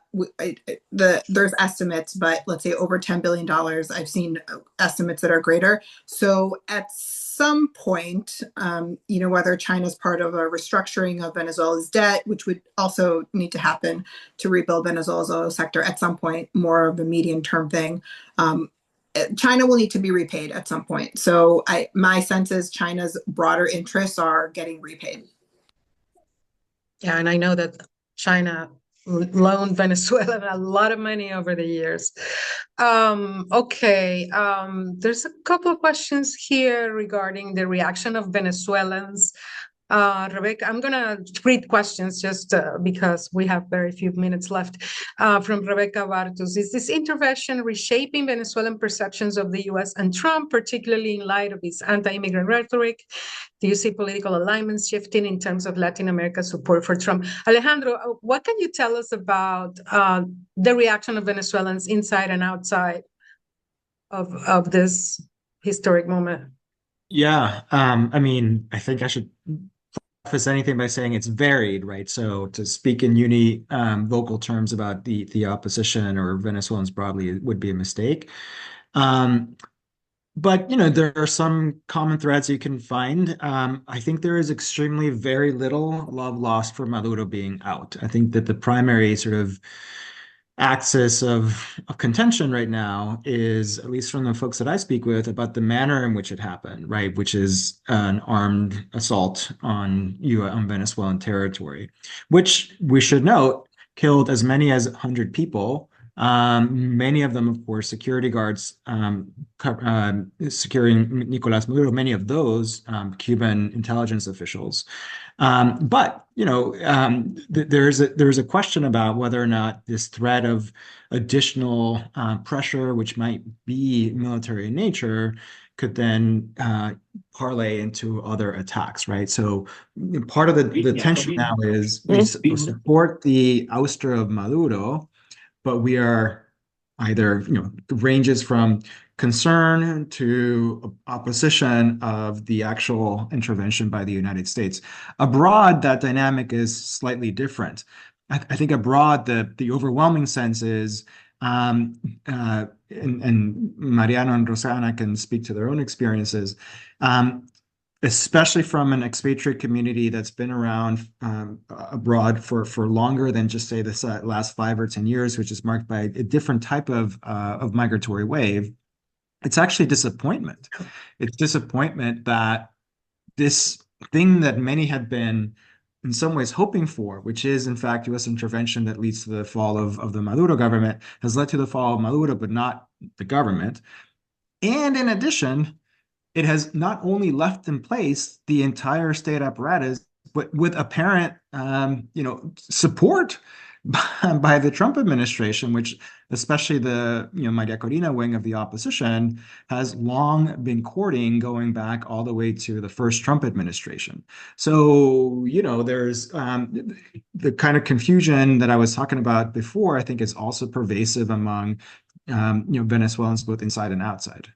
Speaker 5: there's estimates, but let's say over $10 billion. I've seen estimates that are greater. So at some point, whether China's part of a restructuring of Venezuela's debt, which would also need to happen to rebuild Venezuela's oil sector at some point, more of a medium-term thing, China will need to be repaid at some point. So my sense is China's broader interests are getting repaid.
Speaker 1: Yeah, and I know that China loaned Venezuela a lot of money over the years. Okay, there's a couple of questions here regarding the reaction of Venezuelans. Rebecca, I'm going to read questions just because we have very few minutes left. From Rebecca Bartos, is this intervention reshaping Venezuelan perceptions of the U.S. and Trump, particularly in light of his anti-immigrant rhetoric? Do you see political alignments shifting in terms of Latin America's support for Trump? Alejandro, what can you tell us about the reaction of Venezuelans inside and outside of this historic moment?
Speaker 2: Yeah, I mean, I think I should preface anything by saying it's varied, right? So to speak in vocal terms about the opposition or Venezuelans broadly would be a mistake. But there are some common threads you can find. I think there is extremely very little love lost for Maduro being out. I think that the primary sort of axis of contention right now is, at least from the folks that I speak with, about the manner in which it happened, right? Which is an armed assault on Venezuelan territory, which we should note killed as many as 100 people Many of them, of course, security guards securing Nicolas Maduro, many of those Cuban intelligence officials. But there's a question about whether or not this threat of additional pressure, which might be military in nature, could then parlay into other attacks, right? So part of the tension now is we support the ouster of Maduro, but we are either, ranges from concern to opposition of the actual intervention by the United States. Abroad, that dynamic is slightly different. I think abroad, the overwhelming sense is, and Mariano and Rosana can speak to their own experiences, especially from an expatriate community that's been around abroad for longer than just say this last 5 or 10 years, which is marked by a different type of migratory wave. It's actually disappointment. It's disappointment that this thing that many had been in some ways hoping for, which is in fact U.S. intervention that leads to the fall of the Maduro government, has led to the fall of Maduro, but not the government. And in addition, it has not only left in place the entire state apparatus, but with apparent, support by the Trump administration, which especially the, Maria Corina wing of the opposition has long been courting, going back all the way to the first Trump administration. So, there's the kind of confusion that I was talking about before, I think is also pervasive among, Venezuelans, both inside and outside.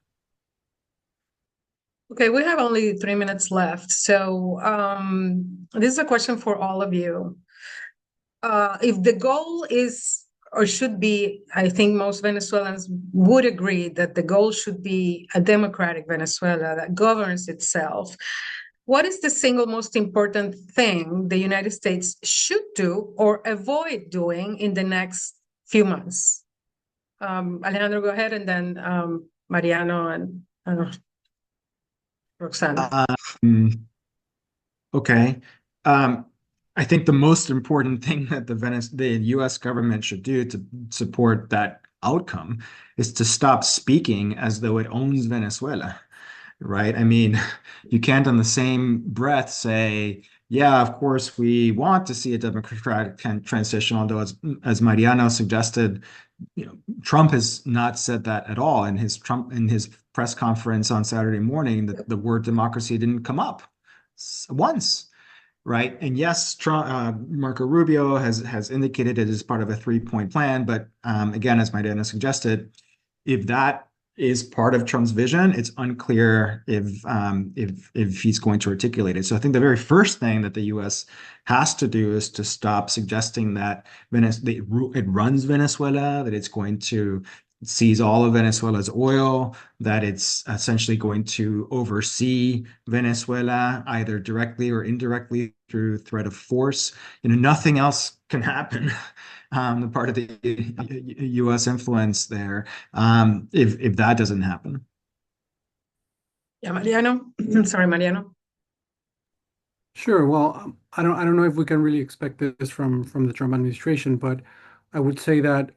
Speaker 1: Okay, we have only 3 minutes left. So this is a question for all of you. If the goal is or should be, I think most Venezuelans would agree that the goal should be a democratic Venezuela that governs itself. What is the single most important thing the United States should do or avoid doing in the next few months? Alejandro, go ahead, and then Mariano and Roxana.
Speaker 2: Okay. I think the most important thing that the U.S. government should do to support that outcome is to stop speaking as though it owns Venezuela, right? I mean, you can't in the same breath say, yeah, of course, we want to see a democratic transition, although as Mariano suggested, Trump has not said that at all. In his press conference on Saturday morning, the word democracy didn't come up once. Right. And yes, Trump, Marco Rubio has indicated it is part of a 3-point plan. But again, as Mariano suggested, if that is part of Trump's vision, it's unclear if he's going to articulate it. So I think the very first thing that the U.S. has to do is to stop suggesting that it runs Venezuela, that it's going to seize all of Venezuela's oil, that it's essentially going to oversee Venezuela either directly or indirectly through threat of force. Nothing else can happen. The part of the U.S. influence there, if that doesn't happen.
Speaker 1: Yeah, Mariano. Sorry, Mariano.
Speaker 4: Sure. Well, I don't know if we can really expect this from the Trump administration, but I would say that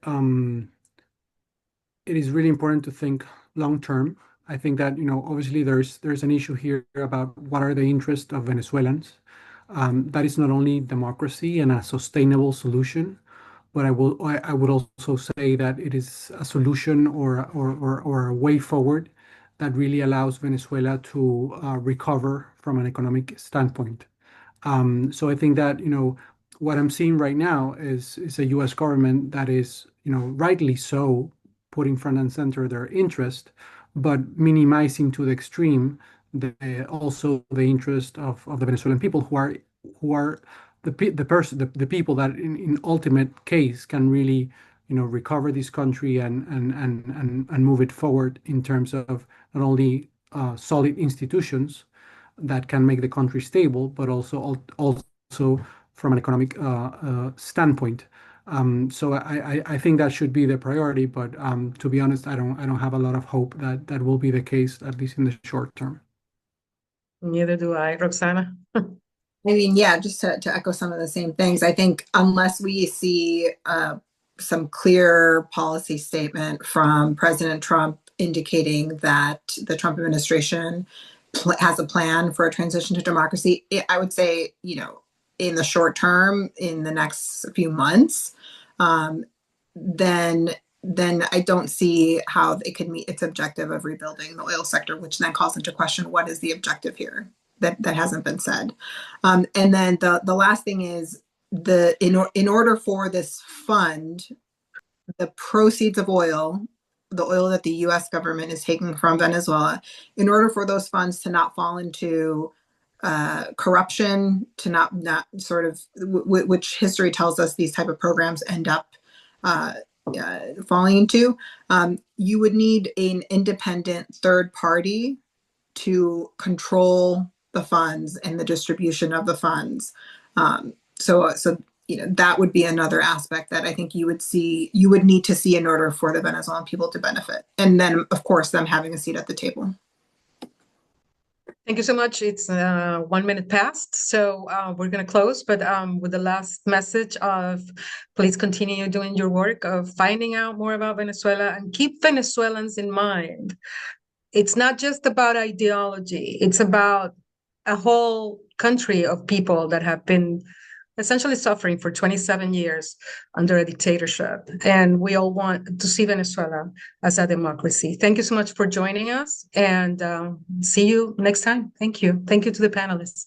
Speaker 4: it is really important to think long term. I think that obviously there's an issue here about what are the interests of Venezuelans. That is not only democracy and a sustainable solution, but I would also say that it is a solution or a way forward that really allows Venezuela to recover from an economic standpoint. So I think that what I'm seeing right now is a U.S. government that is rightly so putting front and center their interest, but minimizing to the extreme also the interest of the Venezuelan people who are the people that in ultimate case can really recover this country and move it forward in terms of not only solid institutions that can make the country stable, but also from an economic standpoint. So I think that should be the priority, but to be honest, I don't have a lot of hope that that will be the case, at least in the short term.
Speaker 1: Neither do I, Roxana.
Speaker 5: I mean, yeah, just to echo some of the same things, I think unless we see some clear policy statement from President Trump indicating that the Trump administration has a plan for a transition to democracy, I would say, in the short term, in the next few months, then I don't see how it could meet its objective of rebuilding the oil sector, which then calls into question what is the objective here that hasn't been said. And then the last thing is in order for this fund, the proceeds of oil, the oil that the U.S. government is taking from Venezuela, in order for those funds to not fall into corruption, to not sort of, which history tells us these type of programs end up falling into, you would need an independent third party to control the funds and the distribution of the funds. So that would be another aspect that I think you would need to see in order for the Venezuelan people to benefit. And then, of course, them having a seat at the table.
Speaker 1: Thank you so much. It's 1 minute past, so we're going to close, but with the last message of please continue doing your work of finding out more about Venezuela and keep Venezuelans in mind. It's not just about ideology. It's about a whole country of people that have been essentially suffering for 27 years under a dictatorship. And we all want to see Venezuela as a democracy. Thank you so much for joining us, and see you next time. Thank you. Thank you to the panelists.